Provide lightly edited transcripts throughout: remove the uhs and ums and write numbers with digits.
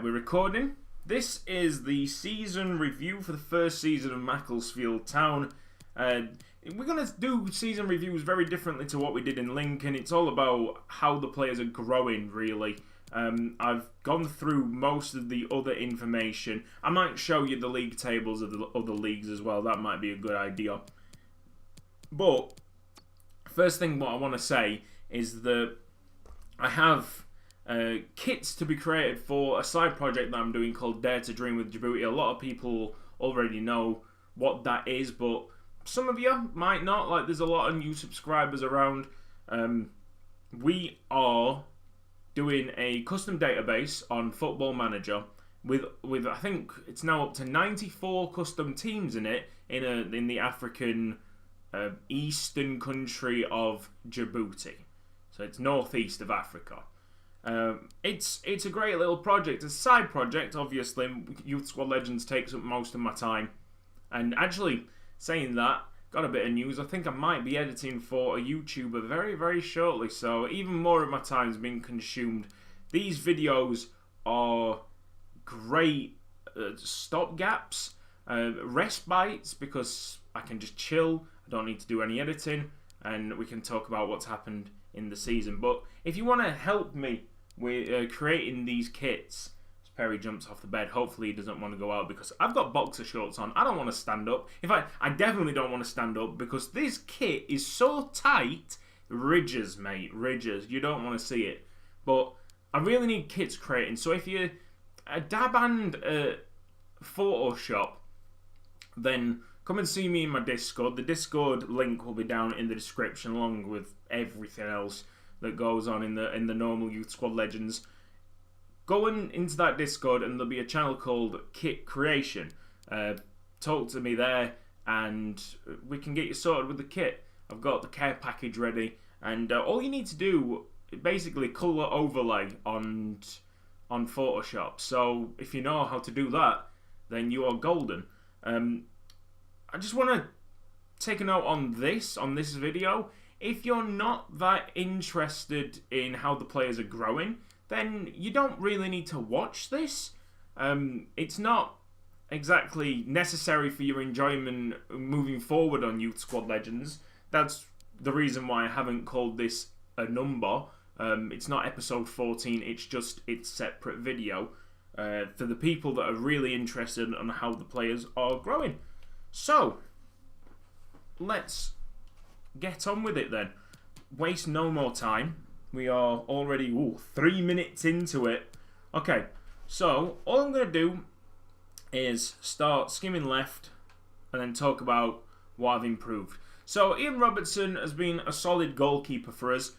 Right, we're recording. This is the season review for the first season of Macclesfield Town. We're going to do season reviews very differently to what we did in Lincoln. It's all about how the players are growing, really. I've gone through most of the other information. I might show you the league tables of the other leagues as well. That might be a good idea. But first thing what I want to say is that I have kits to be created for a side project that I'm doing called Dare to Dream with Djibouti. A lot of people already know what that is, but some of you might not. Like, there's a lot of new subscribers around. We are doing a custom database on Football Manager with I think it's now up to 94 custom teams in it in the African eastern country of Djibouti. So it's northeast of Africa. It's a great little project. It's a side project, obviously. Youth Squad Legends takes up most of my time. And actually, saying that, got a bit of news. I think I might be editing for a YouTuber very, very shortly. So even more of my time is being consumed. These videos are great stopgaps, respites, because I can just chill. I don't need to do any editing. And we can talk about what's happened in the season. But if you want to help me with creating these kits, Perry jumps off the bed. Hopefully he doesn't want to go out because I've got boxer shorts on. I don't want to stand up. In fact, I definitely don't want to stand up because this kit is so tight. Ridges, mate. Ridges. You don't want to see it. But I really need kits creating. So if you're a dab and Photoshop, then come and see me in my Discord. The Discord link will be down in the description along with everything else that goes on in the normal Youth Squad Legends. Going into that Discord and there'll be a channel called Kit Creation. Talk to me there and we can get you sorted with the kit. I've got the care package ready and all you need to do is basically colour overlay on Photoshop. So if you know how to do that, then you are golden. I just want to take a note on this video. If you're not that interested in how the players are growing, then you don't really need to watch this. It's not exactly necessary for your enjoyment moving forward on Youth Squad Legends. That's the reason why I haven't called this a number. It's not episode 14, it's separate video for the people that are really interested in how the players are growing. So, let's get on with it then. Waste no more time. We are already 3 minutes into it. Okay, so all I'm going to do is start skimming left and then talk about what I've improved. So Ian Robertson has been a solid goalkeeper for us.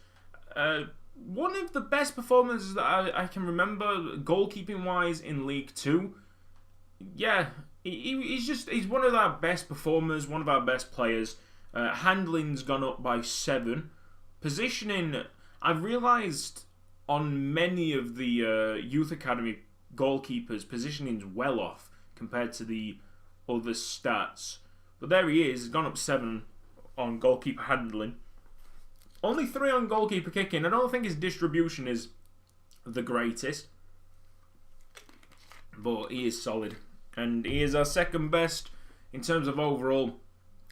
One of the best performances that I can remember goalkeeping wise in League 2. Yeah, he's one of our best performers, one of our best players. Handling's gone up by 7. Positioning, I've realised on many of the Youth Academy goalkeepers, positioning's well off compared to the other stats. But there he is, he's gone up 7 on goalkeeper handling. Only 3 on goalkeeper kicking. I don't think his distribution is the greatest, but he is solid. And he is our second best in terms of overall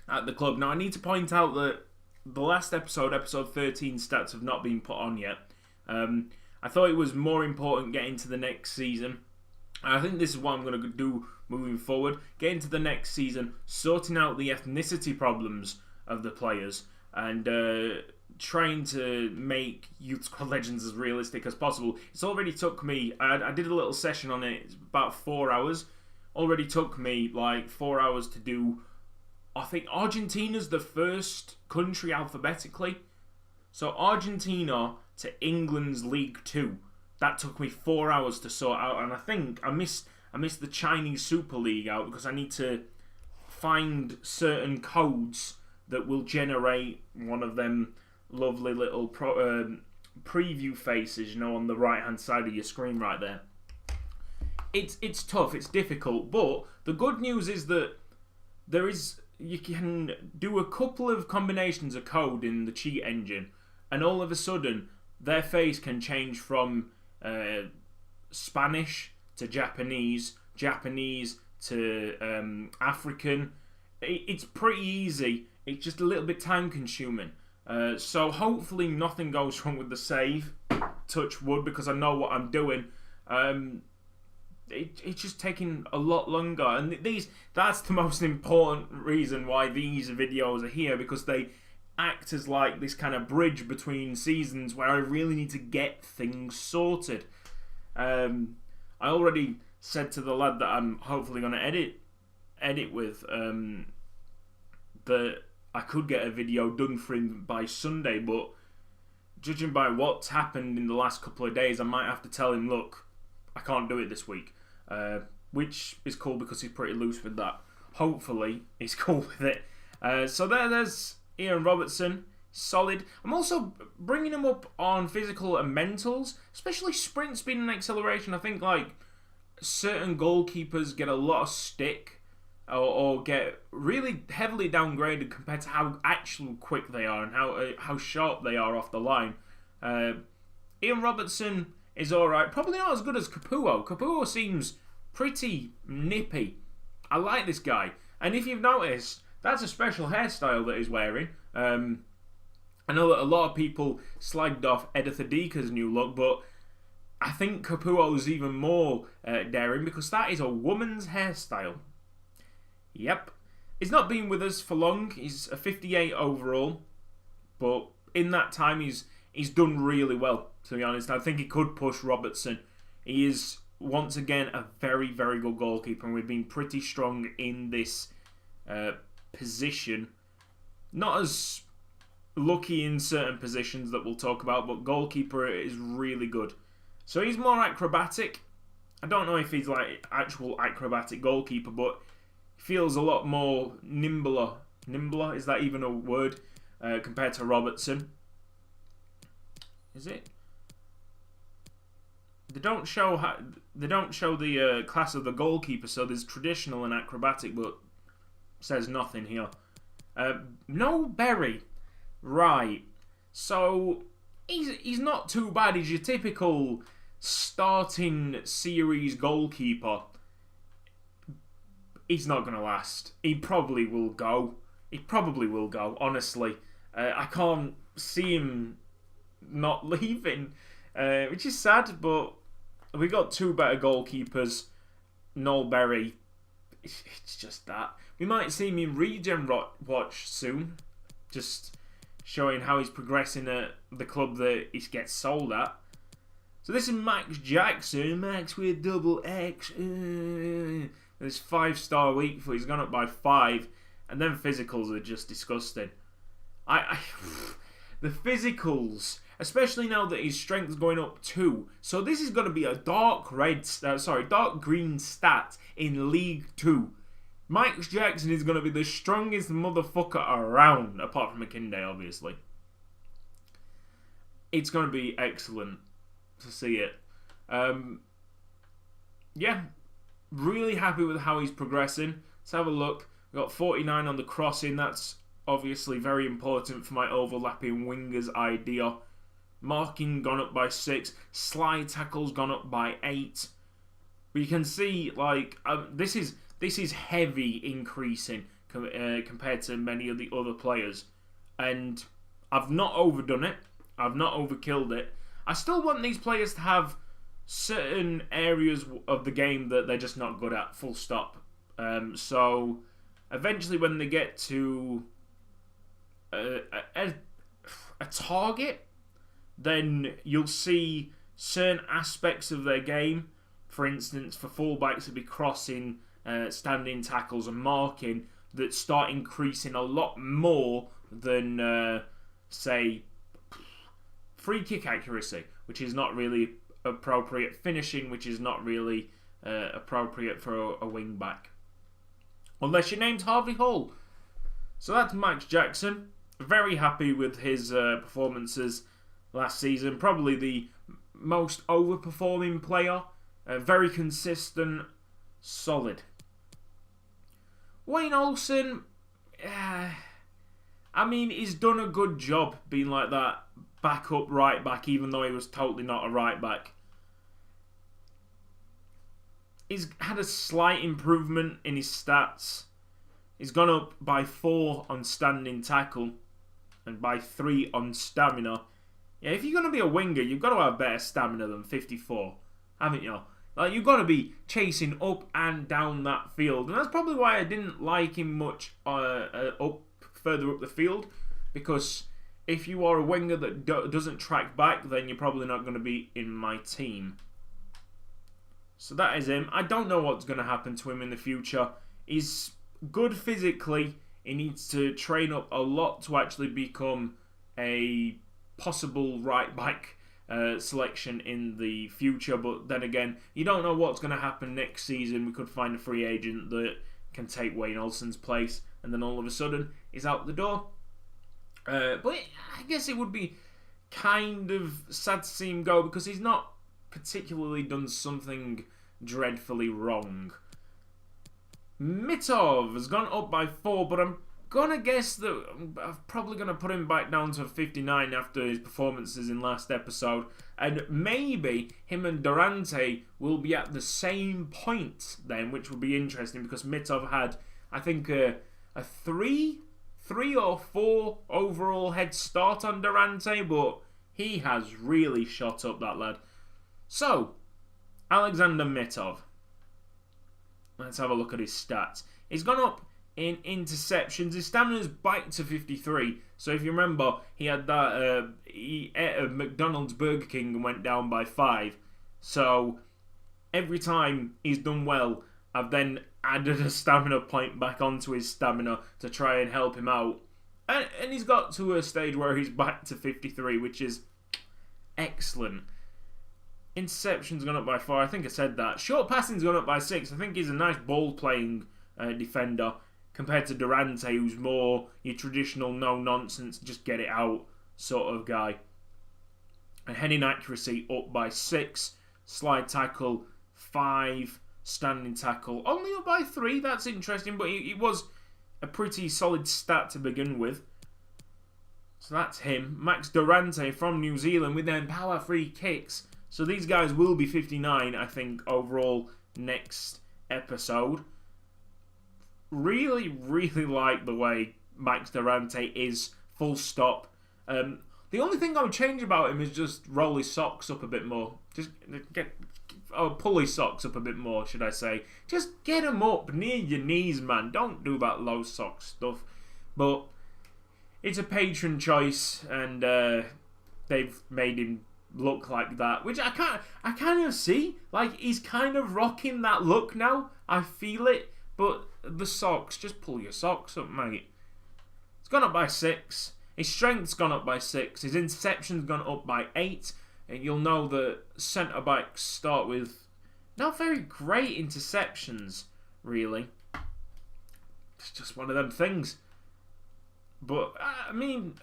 at the club. Now, I need to point out that the last episode 13 stats have not been put on yet. I thought it was more important getting to the next season. And I think this is what I'm going to do moving forward. Getting to the next season, sorting out the ethnicity problems of the players, and trying to make Youth Squad Legends as realistic as possible. It's already took me, I did a little session on it, it's about 4 hours. Already took me like 4 hours to do. I think Argentina's the first country alphabetically. So Argentina to England's League 2. That took me 4 hours to sort out. And I think I missed the Chinese Super League out because I need to find certain codes that will generate one of them lovely little preview faces, you know, on the right hand side of your screen right there. It's tough, it's difficult, but the good news is that you can do a couple of combinations of code in the cheat engine, and all of a sudden their face can change from Spanish to Japanese, Japanese to African. It's pretty easy. It's just a little bit time consuming. So hopefully nothing goes wrong with the save. Touch wood, because I know what I'm doing. It's just taking a lot longer, and that's the most important reason why these videos are here, because they act as like this kind of bridge between seasons where I really need to get things sorted. I already said to the lad that I'm hopefully going to edit with that I could get a video done for him by Sunday, but judging by what's happened in the last couple of days, I might have to tell him, look, I can't do it this week. Which is cool because he's pretty loose with that. Hopefully, he's cool with it. So there's Ian Robertson. Solid. I'm also bringing him up on physical and mentals, especially sprint speed and acceleration. I think like certain goalkeepers get a lot of stick or get really heavily downgraded compared to how actually quick they are and how sharp they are off the line. Ian Robertson is alright. Probably not as good as Capuo. Capuo seems pretty nippy. I like this guy. And if you've noticed, that's a special hairstyle that he's wearing. I know that a lot of people slagged off Edith Adika's new look, but I think Capuo's even more daring because that is a woman's hairstyle. Yep. He's not been with us for long. He's a 58 overall. But in that time, he's done really well, to be honest. I think he could push Robertson. He is, once again, a very, very good goalkeeper. And we've been pretty strong in this position. Not as lucky in certain positions that we'll talk about, but goalkeeper is really good. So he's more acrobatic. I don't know if he's like actual acrobatic goalkeeper, but he feels a lot more nimbler. Nimbler, is that even a word? Compared to Robertson. Is it? They don't show the class of the goalkeeper, so there's traditional and acrobatic, but says nothing here. No Berry. Right. So he's not too bad. He's your typical starting series goalkeeper. He's not going to last. He probably will go. Honestly. I can't see him not leaving, which is sad, but we got two better goalkeepers. Noel Berry, it's just that. We might see him in Regen Watch soon, just showing how he's progressing at the club that he gets sold at. So this is Max Jackson, Max with double X. This 5-star week for he's gone up by 5, and then physicals are just disgusting. The physicals, especially now that his strength's going up 2. So this is going to be a dark green stat in League 2. Max Jackson is going to be the strongest motherfucker around, apart from McKinday, obviously. It's going to be excellent to see it. Yeah, really happy with how he's progressing. Let's have a look. We've got 49 on the crossing. That's obviously very important for my overlapping wingers idea. Marking gone up by 6. Slide tackles gone up by 8. But you can see, like, this is heavy increasing compared to many of the other players. And I've not overdone it. I've not overkilled it. I still want these players to have certain areas of the game that they're just not good at, full stop. So eventually when they get to a target, then you'll see certain aspects of their game. For instance, for fullbacks to be crossing, standing tackles and marking, that start increasing a lot more than, say, free kick accuracy, which is not really appropriate, finishing, which is not really appropriate for a wing back, unless your name's Harvey Hull. So that's Max Jackson. Very happy with his performances last season. Probably the most overperforming player. Very consistent, solid. Wayne Olsen, I mean, he's done a good job being like that backup right back, even though he was totally not a right back. he's had a slight improvement in his stats. He's gone up by 4 on standing tackle and by 3 on stamina. Yeah, if you're going to be a winger, you've got to have better stamina than 54, haven't you? Like, you've got to be chasing up and down that field. And that's probably why I didn't like him much further up the field. Because if you are a winger that doesn't track back, then you're probably not going to be in my team. So that is him. I don't know what's going to happen to him in the future. He's good physically. He needs to train up a lot to actually become a possible right back selection in the future. But then again, you don't know what's going to happen next season. We could find a free agent that can take Wayne Olsen's place, and then all of a sudden he's out the door. But I guess it would be kind of sad to see him go, because he's not particularly done something dreadfully wrong. Mitov has gone up by 4, but I'm gonna guess that I'm probably gonna put him back down to 59 after his performances in last episode, and maybe him and Durante will be at the same point then, which would be interesting, because Mitov had, I think, a 3 or 4 overall head start on Durante, but he has really shot up, that lad. So, Alexander Mitov. Let's have a look at his stats. He's gone up in interceptions. His stamina's back to 53. So if you remember, he had that, he ate a McDonald's Burger King and went down by 5. So every time he's done well, I've then added a stamina point back onto his stamina to try and help him out. And he's got to a stage where he's back to 53, which is excellent. Interception's gone up by 4. I think I said that. Short passing's gone up by 6. I think he's a nice ball-playing defender compared to Durante, who's more your traditional no-nonsense, just get it out sort of guy. And heading accuracy up by 6. Slide tackle 5. Standing tackle only up by 3. That's interesting, but it was a pretty solid stat to begin with. So that's him. Max Durante from New Zealand with them power free kicks. So these guys will be 59, I think, overall next episode. Really, really like the way Max Durante is, full stop. The only thing I would change about him is just roll his socks up a bit more. Just pull his socks up a bit more, should I say. Just get them up near your knees, man. Don't do that low sock stuff. But it's a patron choice, and they've made him look like that, which I kind of see. Like, he's kind of rocking that look now. I feel it. But the socks, just pull your socks up, mate. It's gone up by 6. His strength's gone up by 6. His interception's gone up by 8. And you'll know that centre-backs start with not very great interceptions, really. It's just one of them things. But, I mean,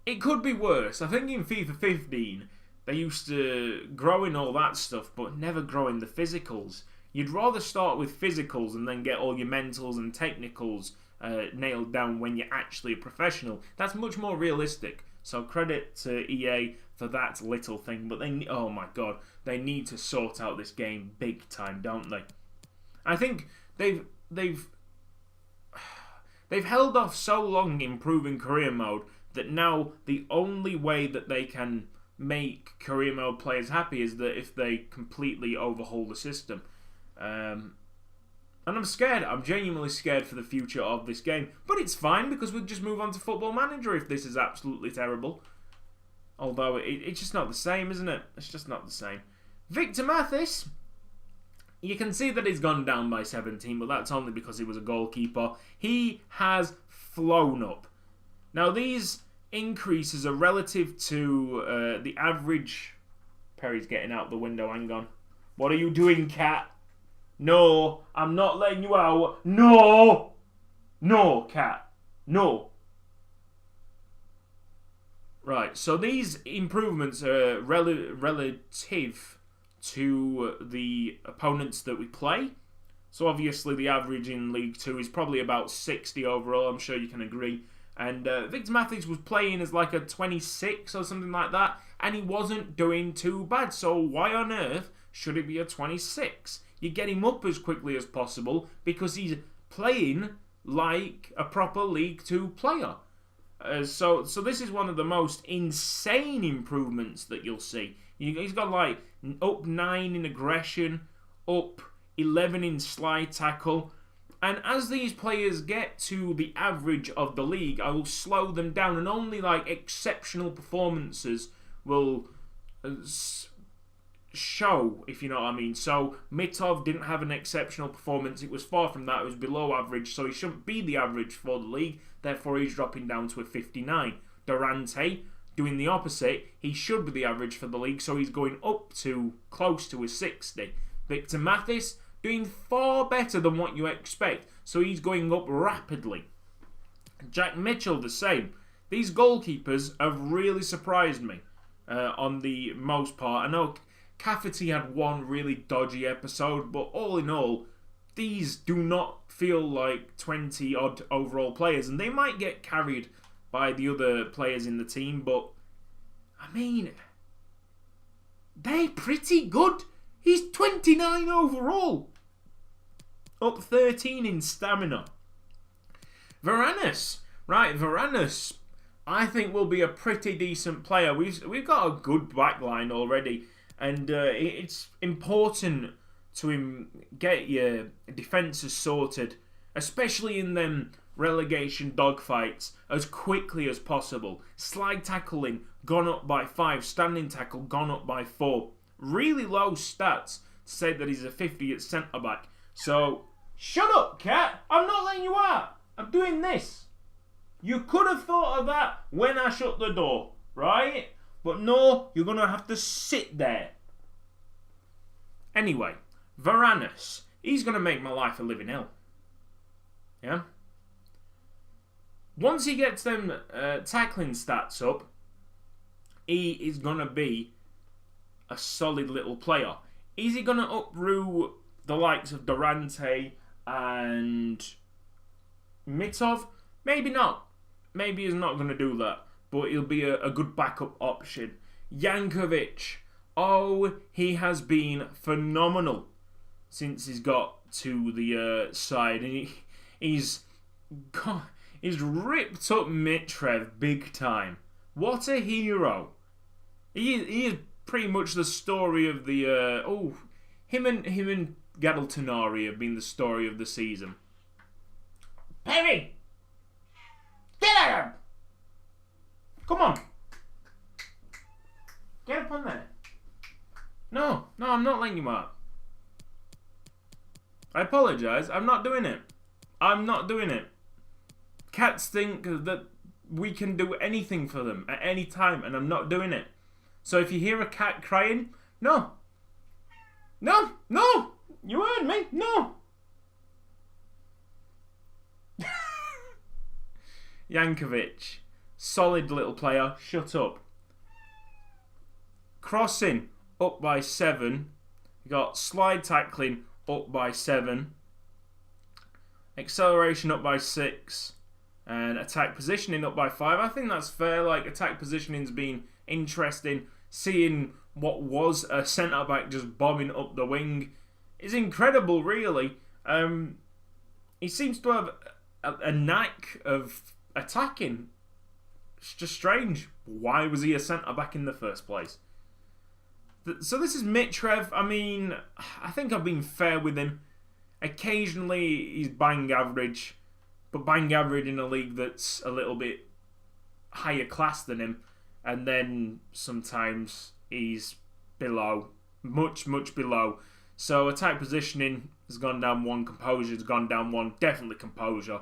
it could be worse. I think in FIFA 15, they used to grow in all that stuff, but never grow in the physicals. You'd rather start with physicals and then get all your mentals and technicals nailed down when you're actually a professional. That's much more realistic. So credit to EA for that little thing. But oh my god, they need to sort out this game big time, don't they? I think they've held off so long improving career mode that now the only way that they can make career mode players happy is that if they completely overhaul the system. And I'm scared. I'm genuinely scared for the future of this game. But it's fine, because we'll just move on to Football Manager if this is absolutely terrible. Although it's just not the same, isn't it? It's just not the same. Victor Mathis, you can see that he's gone down by 17, but that's only because he was a goalkeeper. He has flown up. Now, these increases are relative to the average... Perry's getting out the window, hang on. What are you doing, cat? No, I'm not letting you out. No! No, cat. No. Right, so these improvements are relative to the opponents that we play. So obviously the average in League 2 is probably about 60 overall, I'm sure you can agree. And Victor Mathis was playing as like a 26 or something like that, and he wasn't doing too bad. So why on earth Should it be a 26? You get him up as quickly as possible because he's playing like a proper League 2 player. So this is one of the most insane improvements that you'll see. He's got like up 9 in aggression, up 11 in slide tackle. And as these players get to the average of the league, I will slow them down, and only like exceptional performances will show, if you know what I mean. So Mitov didn't have an exceptional performance. It was far from that. It was below average, so he shouldn't be the average for the league. Therefore, he's dropping down to a 59. Durante doing the opposite. He should be the average for the league, so he's going up to close to a 60. Victor Mathis doing far better than what you expect, so he's going up rapidly. Jack Mitchell the same. These goalkeepers have really surprised me on the most part. I know Cafferty had one really dodgy episode, but all in all, these do not feel like 20-odd overall players, and they might get carried by the other players in the team, but, I mean, they're pretty good. He's 29 overall. Up 13 in stamina. Varanus. Right, Varanus, I think will be a pretty decent player. We've got a good backline already, and it's important to him get your defences sorted, especially in them relegation dogfights, as quickly as possible. Slide tackling gone up by 5, standing tackle gone up by 4. Really low stats to say that he's a 50 at centre back. So shut up, Cat! I'm not letting you out. I'm doing this. You could have thought of that when I shut the door, right? But no, you're gonna have to sit there. Anyway, Varanus, he's gonna make my life a living hell. Yeah. Once he gets them tackling stats up, he is gonna be a solid little player. Is he gonna uproot the likes of Durante and Mitov? Maybe not. Maybe he's not going to do that. But he'll be a good backup option. Jankovic. Oh, he has been phenomenal since he's got to the side. And he's ripped up Mitrev big time. What a hero. He is pretty much the story of the... him and Gadel Tonari have been the story of the season. Perry! Get at him! Come on. Get up on there. No, I'm not letting you out. I apologise. I'm not doing it. I'm not doing it. Cats think that we can do anything for them at any time, and I'm not doing it. So if you hear a cat crying, no. No! You heard me. No. Jankovic. Solid little player. Shut up. Crossing up by 7. You got slide tackling up by 7. Acceleration up by 6. And attack positioning up by 5. I think that's fair. Like, attack positioning's been interesting. Seeing what was a centre-back just bombing up the wing is incredible, really. He seems to have a knack of attacking. It's just strange. Why was he a centre-back in the first place? So this is Mitrev. I mean, I think I've been fair with him. Occasionally he's bang average, but bang average in a league that's a little bit higher class than him. And then sometimes he's below, much below. So attack positioning has gone down 1, composure has gone down 1, definitely composure.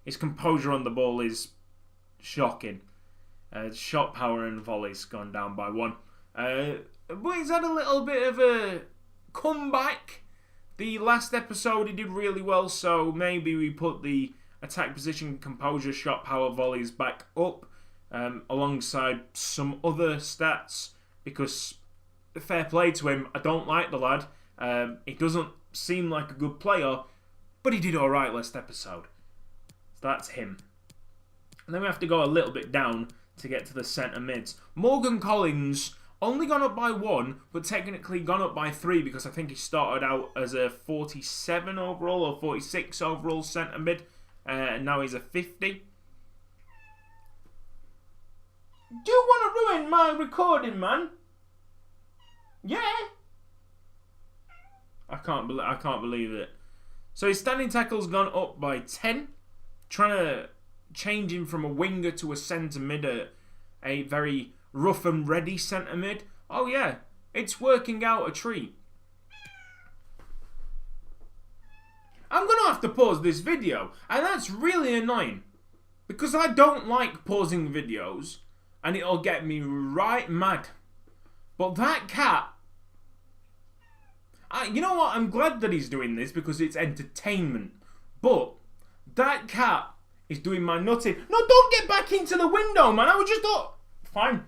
His composure on the ball is shocking. Shot power and volleys gone down by 1. But he's had a little bit of a comeback. The last episode he did really well, so maybe we put the attack position, composure, shot power, volleys back up alongside some other stats, because fair play to him, I don't like the lad. He doesn't seem like a good player, but he did alright last episode. So that's him. And then we have to go a little bit down to get to the centre mids. Morgan Collins only gone up by 1, but technically gone up by 3 because I think he started out as a 47 overall or 46 overall centre mid, and now he's a 50. Do you want to ruin my recording, man? Yeah. I can't believe it. So his standing tackle's gone up by 10, trying to change him from a winger to a centre mid, a very rough and ready centre mid. Oh yeah, it's working out a treat. I'm going to have to pause this video, and that's really annoying, because I don't like pausing videos, and it'll get me right mad. But that cat, you know what, I'm glad that he's doing this, because it's entertainment, but that cat is doing my nutting. No, don't get back into the window, man. I was just fine.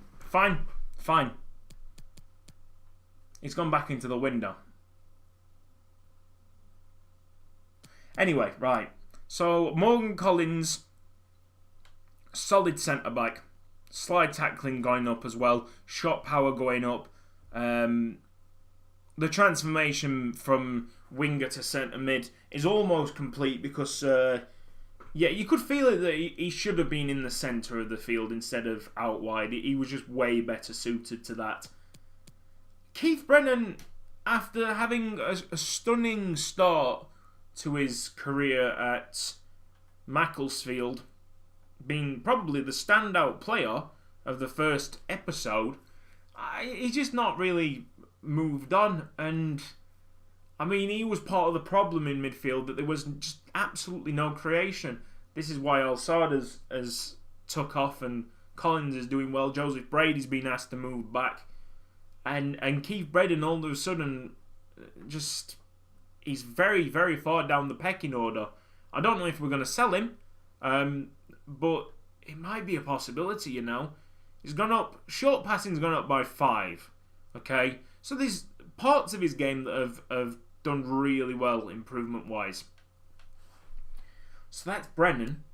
He's gone back into the window. Anyway, right. So, Morgan Collins, solid centre-back. Slide tackling going up as well. Shot power going up. The transformation from winger to centre-mid is almost complete because, yeah, you could feel it that he should have been in the centre of the field instead of out wide. He was just way better suited to that. Keith Brennan, after having a stunning start to his career at Macclesfield, being probably the standout player of the first episode, he's just not really moved on. And I mean, he was part of the problem in midfield, that there was just absolutely no creation. This is why Alçada has took off and Collins is doing well. Joseph Brady's been asked to move back. And Keith Brennan all of a sudden just, he's very, very far down the pecking order. I don't know if we're going to sell him, but it might be a possibility, you know. He's gone up, short passing's gone up by 5, okay? So there's parts of his game that have done really well improvement-wise. So that's Brennan.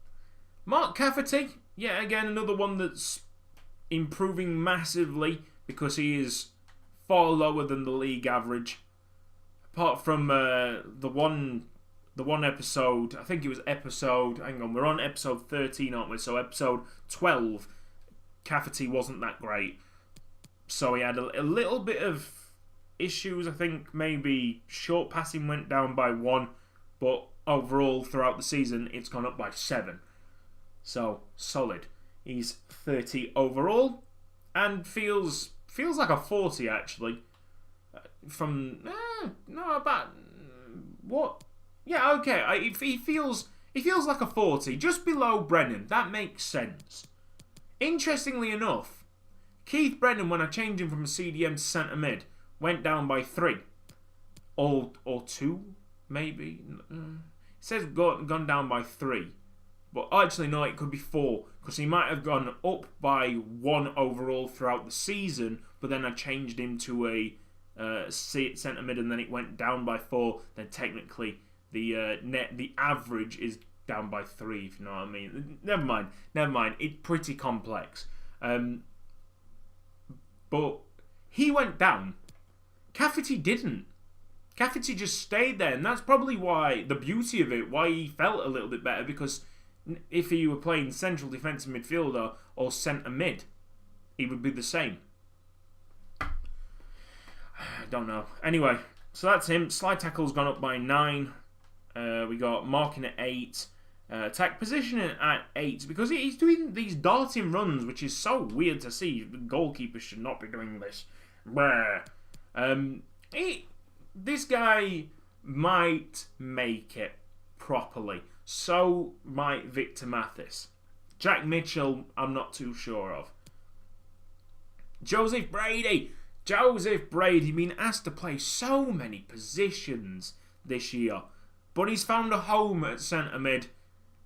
Mark Cafferty, yeah, again, another one that's improving massively because he is far lower than the league average. Apart from the one episode, I think it was episode, hang on, we're on episode 13, aren't we? So episode 12, Cafferty wasn't that great. So he had a little bit of issues. I think maybe short passing went down by 1, but overall throughout the season it's gone up by 7. So solid. He's 30 overall and feels like a 40 actually. From no, about what? Yeah, okay. He feels like a 40, just below Brennan. That makes sense. Interestingly enough, Keith Brennan, when I changed him from a CDM to centre mid, went down by 3, or 2, maybe. It says gone down by 3, but actually no, it could be 4 because he might have gone up by 1 overall throughout the season, but then I changed him to a centre mid, and then it went down by 4. Then technically the average is down by 3, if you know what I mean. Never mind. It's pretty complex. But he went down. Cafferty didn't. Cafferty just stayed there, and that's probably why the beauty of it, why he felt a little bit better, because if he were playing central defensive midfielder or centre mid, he would be the same. I don't know. Anyway, so that's him. Slide tackle's gone up by 9. We got marking at 8. Attack positioning at 8 because he's doing these darting runs, which is so weird to see. The goalkeeper should not be doing this. This guy might make it properly. So might Victor Mathis. Jack Mitchell, I'm not too sure of. Joseph Brady been asked to play so many positions this year, but he's found a home at centre mid.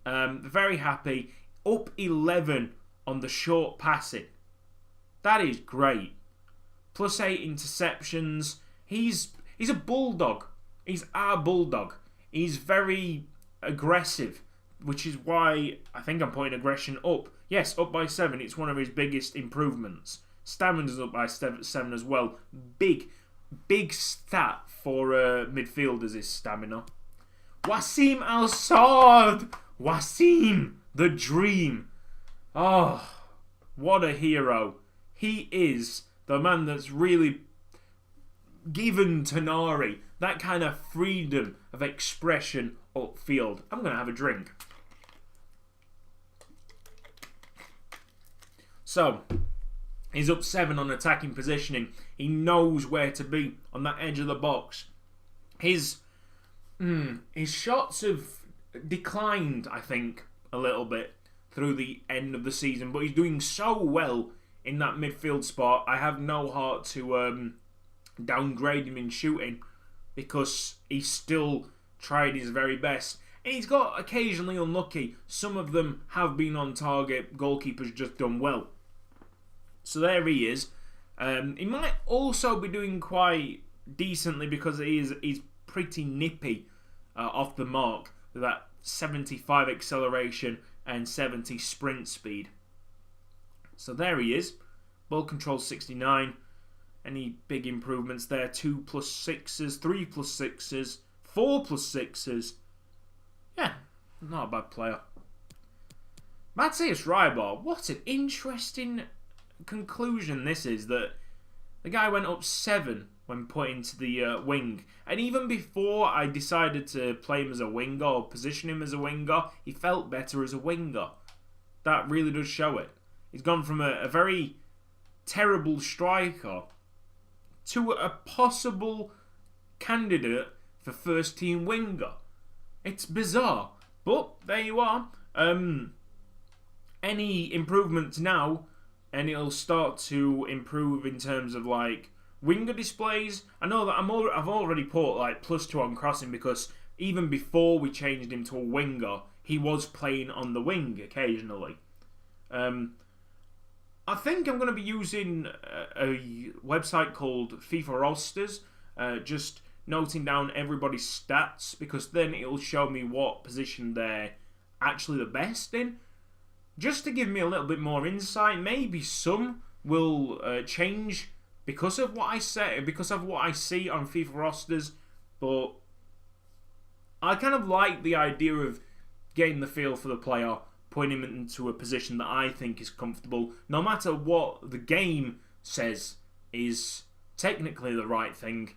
Very happy. Up 11 on the short passing. That is great. Plus 8 interceptions. He's a bulldog. He's our bulldog. He's very aggressive, which is why I think I'm putting aggression up. Yes, up by 7. It's one of his biggest improvements. Stamina's up by 7 as well. Big stat for midfielders is stamina. Wasim Al-Saad! Wasim, the dream. Oh, what a hero. He is the man that's really given Tonari that kind of freedom of expression upfield. I'm going to have a drink. So, he's up 7 on attacking positioning. He knows where to be on that edge of the box. His shots have declined, I think, a little bit through the end of the season, but he's doing so well in that midfield spot. I have no heart to downgrade him in shooting because he's still tried his very best. And he's got occasionally unlucky. Some of them have been on target. Goalkeeper's just done well. So there he is. He might also be doing quite decently because he's pretty nippy off the mark with that 75 acceleration and 70 sprint speed. So there he is. Ball control 69. Any big improvements there? 2 plus 6s, 3 plus 6s, 4 plus 6s. Yeah, not a bad player. Matthias Rybar, what an interesting conclusion this is, that the guy went up 7 when put into the wing. And even before I decided to play him as a winger or position him as a winger, he felt better as a winger. That really does show it. He's gone from a very terrible striker to a possible candidate for first team winger. It's bizarre, but there you are. Any improvements now, and it'll start to improve in terms of like winger displays. I know that I've already put like +2 on crossing because even before we changed him to a winger, he was playing on the wing occasionally. I think I'm going to be using a website called FIFA Rosters, just noting down everybody's stats, because then it'll show me what position they're actually the best in, just to give me a little bit more insight. Maybe some will change because of what I say, because of what I see on FIFA Rosters, but I kind of like the idea of getting the feel for the player, putting him into a position that I think is comfortable, no matter what the game says is technically the right thing.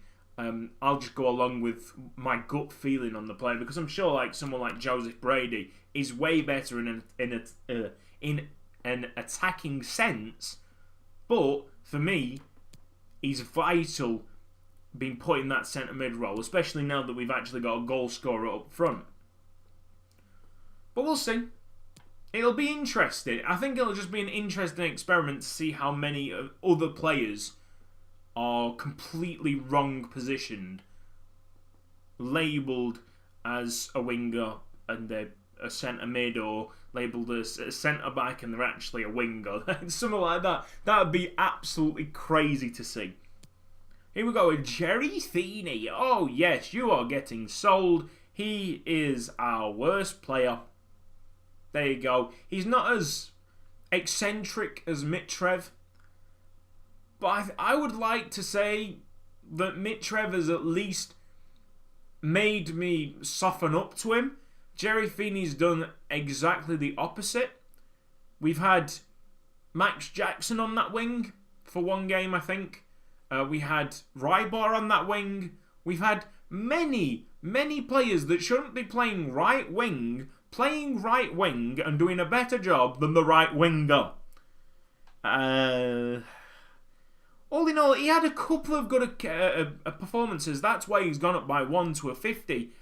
I'll just go along with my gut feeling on the player, because I'm sure like someone like Joseph Brady is way better in an attacking sense, but for me, he's vital being put in that centre mid role, especially now that we've actually got a goal scorer up front. But we'll see. It'll be interesting. I think it'll just be an interesting experiment to see how many other players are completely wrong positioned, labelled as a winger and they're a centre mid, or labelled as a centre back and they're actually a winger. Something like that. That would be absolutely crazy to see. Here we go with Jerry Feeney. Oh yes, you are getting sold. He is our worst player. There you go. He's not as eccentric as Mitrev, but I would like to say that Mitrev has at least made me soften up to him. Jerry Feeney's done exactly the opposite. We've had Max Jackson on that wing for one game, I think. We had Rybar on that wing. We've had many players that shouldn't be playing right wing and doing a better job than the right winger. All in all, he had a couple of good performances. That's why he's gone up by 1 to a 50.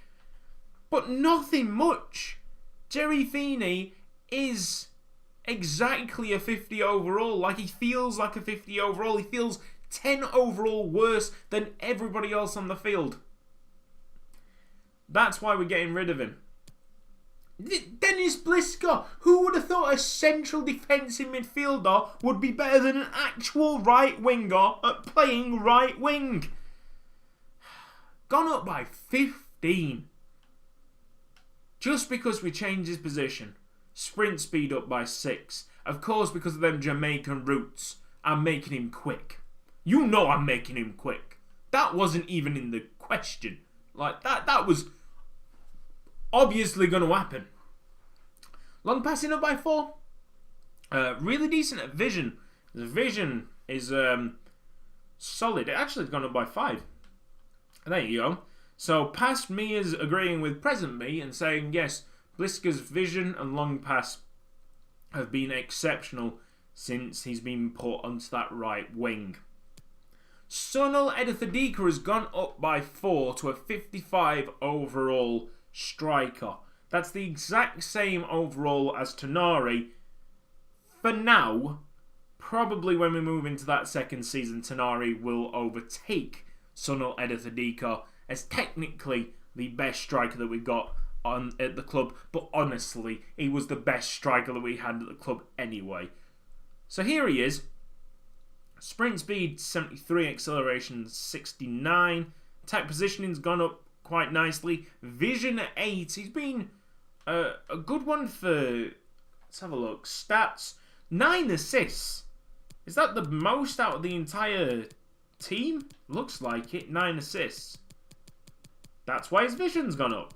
But nothing much. Jerry Feeney is exactly a 50 overall. Like, he feels like a 50 overall. He feels 10 overall worse than everybody else on the field. That's why we're getting rid of him. Dennis Blisker. Who would have thought a central defensive midfielder would be better than an actual right winger at playing right wing? Gone up by 15. Just because we changed his position. Sprint speed up by 6. Of course, because of them Jamaican roots. I'm making him quick. You know I'm making him quick. That wasn't even in the question. Like, that was obviously going to happen. Long passing up by 4. Really decent at vision. The vision is solid. It actually has gone up by 5. There you go. So past me is agreeing with present me and saying, yes, Blisker's vision and long pass have been exceptional since he's been put onto that right wing. Sunil Edithadika has gone up by 4 to a 55 overall striker. That's the exact same overall as Tonari. For now, probably when we move into that second season, Tonari will overtake Sunil Edithadika as technically the best striker that we got at the club. But honestly, he was the best striker that we had at the club anyway. So here he is. Sprint speed 73, acceleration 69. Attack positioning's gone up quite nicely. Vision at 8. He's been a good one for... Let's have a look. Stats. 9 assists. Is that the most out of the entire team? Looks like it. 9 assists. That's why his vision's gone up.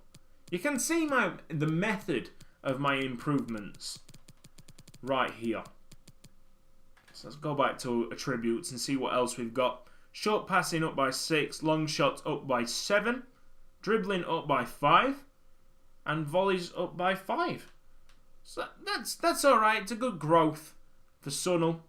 You can see the method of my improvements right here. So let's go back to attributes and see what else we've got. Short passing up by 6. Long shots up by 7. Dribbling up by 5. And volleys up by 5. So that's alright. It's a good growth for Sunil.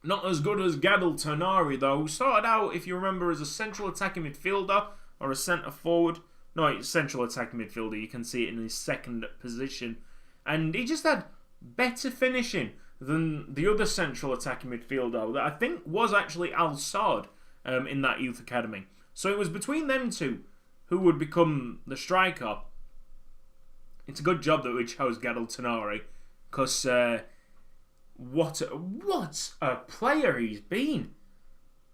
Not as good as Gadel Tonari though. Started out, if you remember, as a central attacking midfielder or a centre forward. No, it's central attacking midfielder. You can see it in his second position. And he just had better finishing than the other central attacking midfielder that I think was actually Al Saad in that youth academy. So it was between them two who would become the striker. It's a good job that we chose Gadel Tonari, because what a player he's been.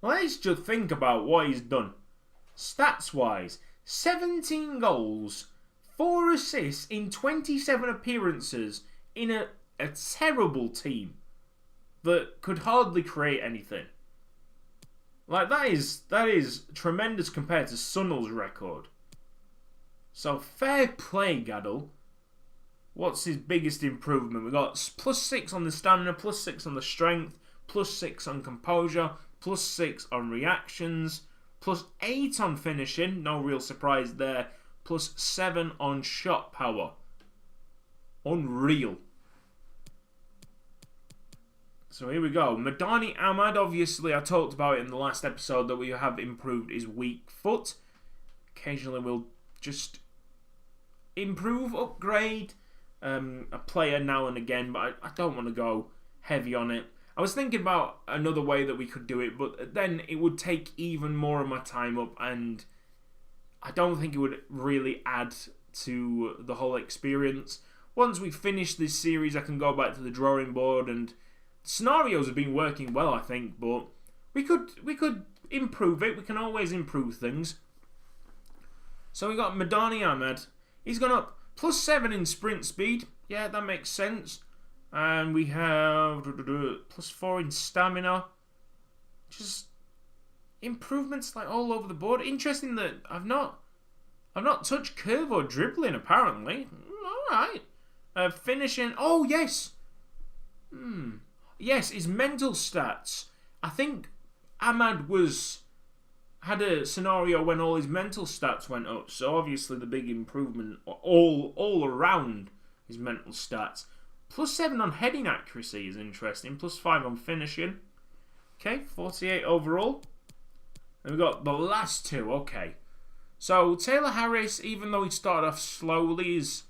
Let's just think about what he's done. Stats-wise, 17 goals, 4 assists in 27 appearances in a terrible team that could hardly create anything. Like, that is tremendous compared to Sunil's record. So, fair play, Gadel. What's his biggest improvement? We got +6 on the stamina, +6 on the strength, +6 on composure, +6 on reactions, +8 on finishing, no real surprise there, +7 on shot power. Unreal. So here we go. Madani Ahmad, obviously I talked about it in the last episode that we have improved his weak foot. Occasionally we'll just improve, upgrade a player now and again, but I don't want to go heavy on it. I was thinking about another way that we could do it, but then it would take even more of my time up, and I don't think it would really add to the whole experience. Once we finish this series, I can go back to the drawing board, and scenarios have been working well, I think, but we could improve it. We can always improve things. So we got Madani Ahmed. He's gone up +7 in sprint speed. Yeah, that makes sense. And we have +4 in stamina. Just improvements like all over the board. Interesting that I've not touched curve or dribbling apparently. Alright. Finishing. Oh yes. Yes, his mental stats. I think Ahmad had a scenario when all his mental stats went up, so obviously the big improvement all around his mental stats. +7 on heading accuracy is interesting, +5 on finishing. Okay, 48 overall. And we've got the last two, okay. So Taylor Harris, even though he started off slowly, is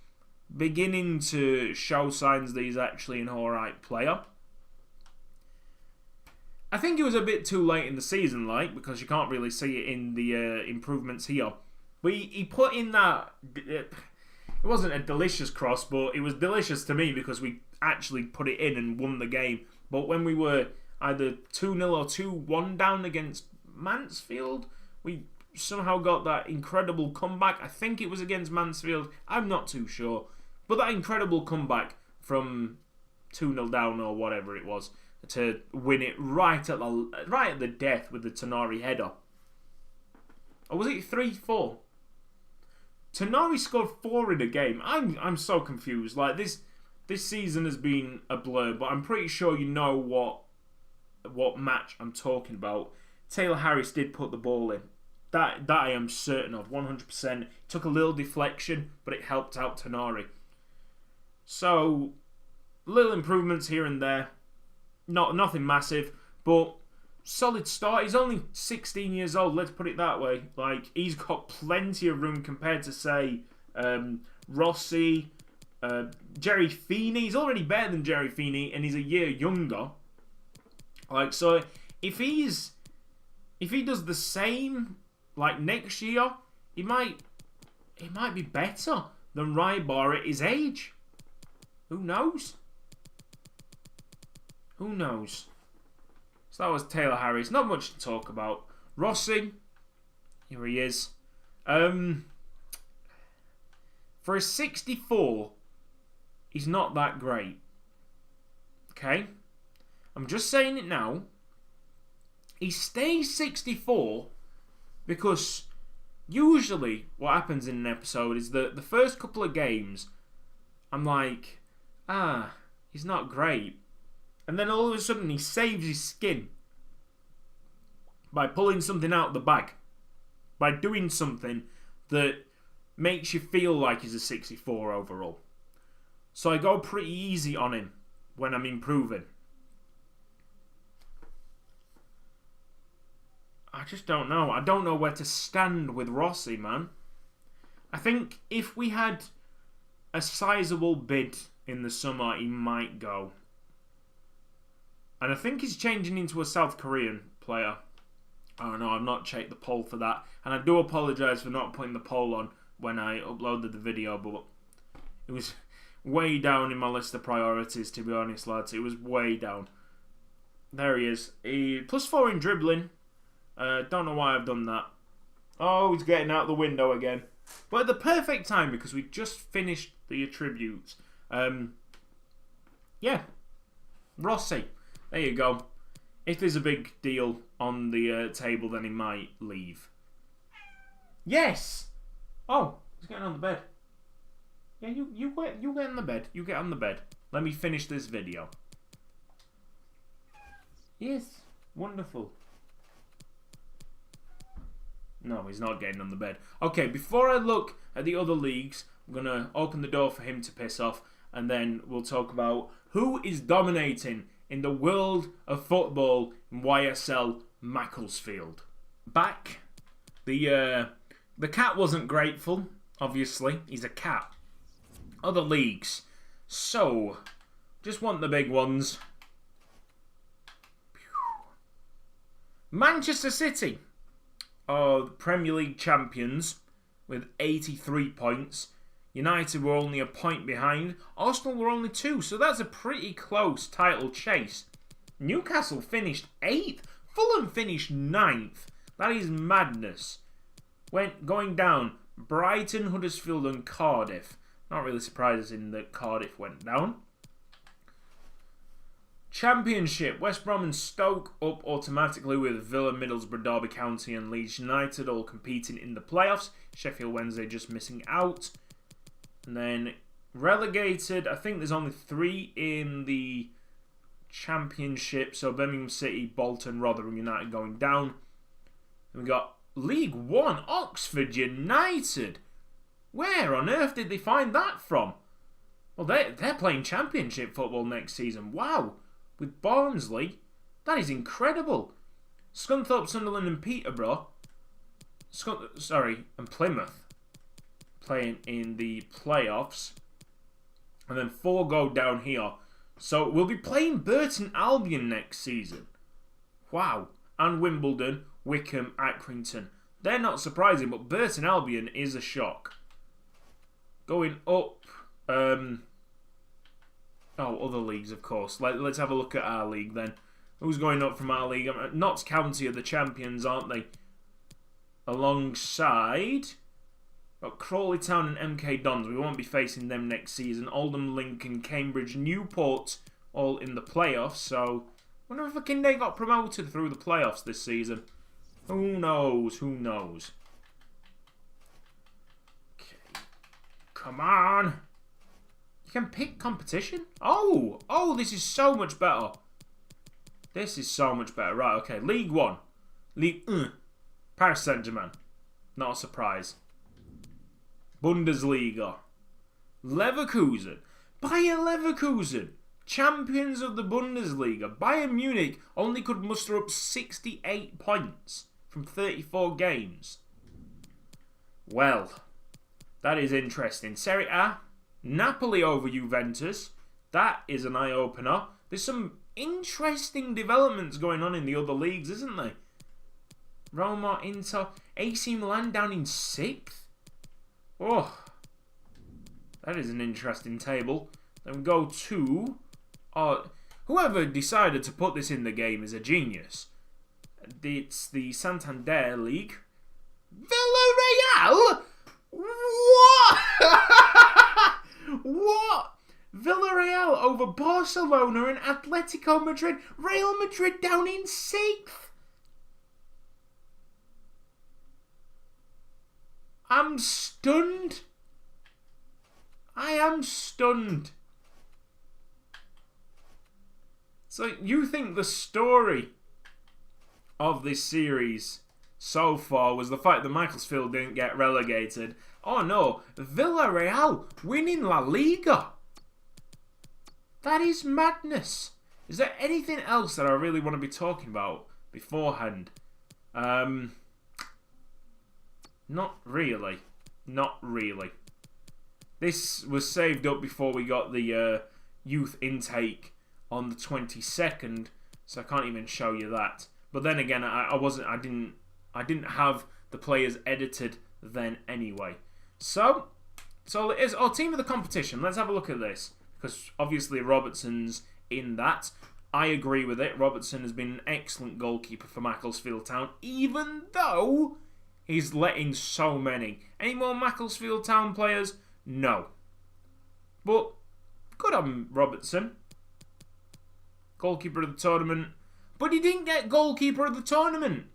beginning to show signs that he's actually an alright player. I think it was a bit too late in the season, because you can't really see it in the improvements here. But he put in that... It wasn't a delicious cross, but it was delicious to me because we actually put it in and won the game. But when we were either 2-0 or 2-1 down against Macclesfield, we somehow got that incredible comeback. I think it was against Macclesfield. I'm not too sure. But that incredible comeback from 2-0 down or whatever it was. to win it right at the death with the Tonari header. Or was it 3-4? Tonari scored 4 in a game. I'm so confused. Like this season has been a blur, but I'm pretty sure you know what match I'm talking about. Taylor Harris did put the ball in. That I am certain of, 100%. Took a little deflection, but it helped out Tonari. So, little improvements here and there. Nothing massive, but solid start. He's only 16 years old, let's put it that way. Like, he's got plenty of room compared to, say, Rossi, Jerry Feeney. He's already better than Jerry Feeney, and he's a year younger. Like, so, if he does the same, like, next year, he might be better than Rybar at his age. Who knows? Who knows? So that was Taylor Harris. Not much to talk about. Rossi, here he is. For a 64, he's not that great. Okay? I'm just saying it now. He stays 64 because usually what happens in an episode is the first couple of games, I'm like, he's not great. And then all of a sudden he saves his skin by pulling something out of the bag. By doing something that makes you feel like he's a 64 overall. So I go pretty easy on him when I'm improving. I just don't know. I don't know where to stand with Rossi, man. I think if we had a sizable bid in the summer, he might go. And I think he's changing into a South Korean player. I don't know, I've not checked the poll for that. And I do apologise for not putting the poll on when I uploaded the video, but it was way down in my list of priorities, to be honest, lads. It was way down. There he is. +4 in dribbling. Don't know why I've done that. Oh, he's getting out the window again. But at the perfect time, because we just finished the attributes. Yeah. Rossi. There you go. If there's a big deal on the table, then he might leave. Yes! Oh, he's getting on the bed. Yeah, you get on the bed. You get on the bed. Let me finish this video. Yes. Wonderful. No, he's not getting on the bed. Okay, before I look at the other leagues, I'm going to open the door for him to piss off, and then we'll talk about who is dominating in the world of football in YSL Macclesfield. Back. The cat wasn't grateful, obviously. He's a cat. Other leagues. So, just want the big ones. Manchester City are the Premier League champions with 83 points. United were only a point behind. Arsenal were only 2, so that's a pretty close title chase. Newcastle finished 8th. Fulham finished 9th. That is madness. Going down, Brighton, Huddersfield and Cardiff. Not really surprising that Cardiff went down. Championship, West Brom and Stoke up automatically with Villa, Middlesbrough, Derby County and Leeds United all competing in the playoffs. Sheffield Wednesday just missing out. And then relegated, I think there's only 3 in the Championship. So Birmingham City, Bolton, Rotherham United going down. And we got League One, Oxford United. Where on earth did they find that from? Well, they're playing Championship football next season. Wow. With Barnsley. That is incredible. Scunthorpe, Sunderland and Peterborough. And Plymouth playing in the playoffs. And then 4 go down here. So we'll be playing Burton Albion next season. Wow. And Wimbledon, Wickham, Accrington. They're not surprising, but Burton Albion is a shock. Going up. Other leagues, of course. Let's have a look at our league then. Who's going up from our league? Notts County are the champions, aren't they? Alongside Crawley Town and MK Dons. We won't be facing them next season. Oldham, Lincoln, Cambridge, Newport all in the playoffs. So wonder if Akinde got promoted through the playoffs this season. Who knows? Who knows? Okay. Come on. You can pick competition? Oh! Oh, this is so much better. This is so much better. Right, okay. League 1. League 1. Paris Saint-Germain. Not a surprise. Bundesliga. Leverkusen. Bayer Leverkusen. Champions of the Bundesliga. Bayern Munich only could muster up 68 points from 34 games. Well, that is interesting. Serie A. Napoli over Juventus. That is an eye-opener. There's some interesting developments going on in the other leagues, isn't there? Roma, Inter, AC Milan down in 6th. Oh, that is an interesting table. Then we go to... whoever decided to put this in the game is a genius. It's the Santander League. Villarreal? What? What? Villarreal over Barcelona and Atletico Madrid. Real Madrid down in 6th. I'm stunned. I am stunned. So you think the story of this series so far was the fact that Macclesfield didn't get relegated? Oh no, Villarreal winning La Liga. That is madness. Is there anything else that I really want to be talking about beforehand? Not really. Not really. This was saved up before we got the youth intake on the 22nd, so I can't even show you that. But then again, I didn't have the players edited then anyway. So it is our team of the competition. Let's have a look at this, because obviously Robertson's in that. I agree with it. Robertson has been an excellent goalkeeper for Macclesfield Town, even though he's let in so many. Any more Macclesfield Town players? No. But good on Robertson. Goalkeeper of the tournament. But he didn't get goalkeeper of the tournament.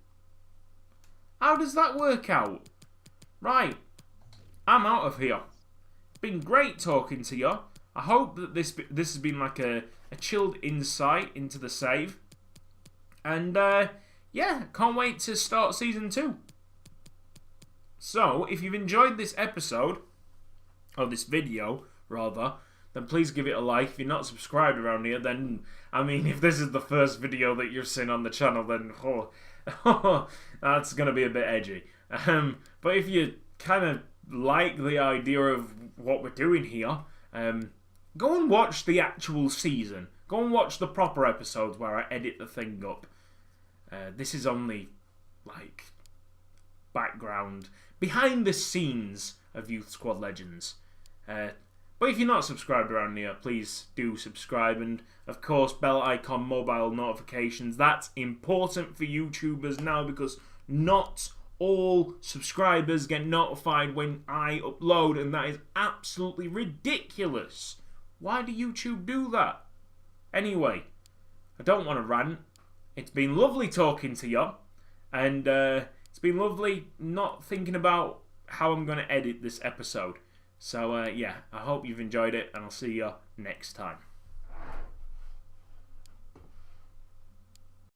How does that work out? Right. I'm out of here. Been great talking to you. I hope that this has been like a chilled insight into the save. And yeah, can't wait to start season 2. So, if you've enjoyed this episode, or this video, rather, then please give it a like. If you're not subscribed around here, then, I mean, if this is the first video that you've seen on the channel, then, that's going to be a bit edgy. But if you kind of like the idea of what we're doing here, go and watch the actual season. Go and watch the proper episodes where I edit the thing up. This is only, like, background, behind the scenes of Youth Squad Legends. But if you're not subscribed around here, please do subscribe. And, of course, bell icon, mobile notifications. That's important for YouTubers now, because not all subscribers get notified when I upload, and that is absolutely ridiculous. Why do YouTube do that? Anyway, I don't want to rant. It's been lovely talking to you, and it's been lovely not thinking about how I'm going to edit this episode. So, yeah, I hope you've enjoyed it, and I'll see you next time.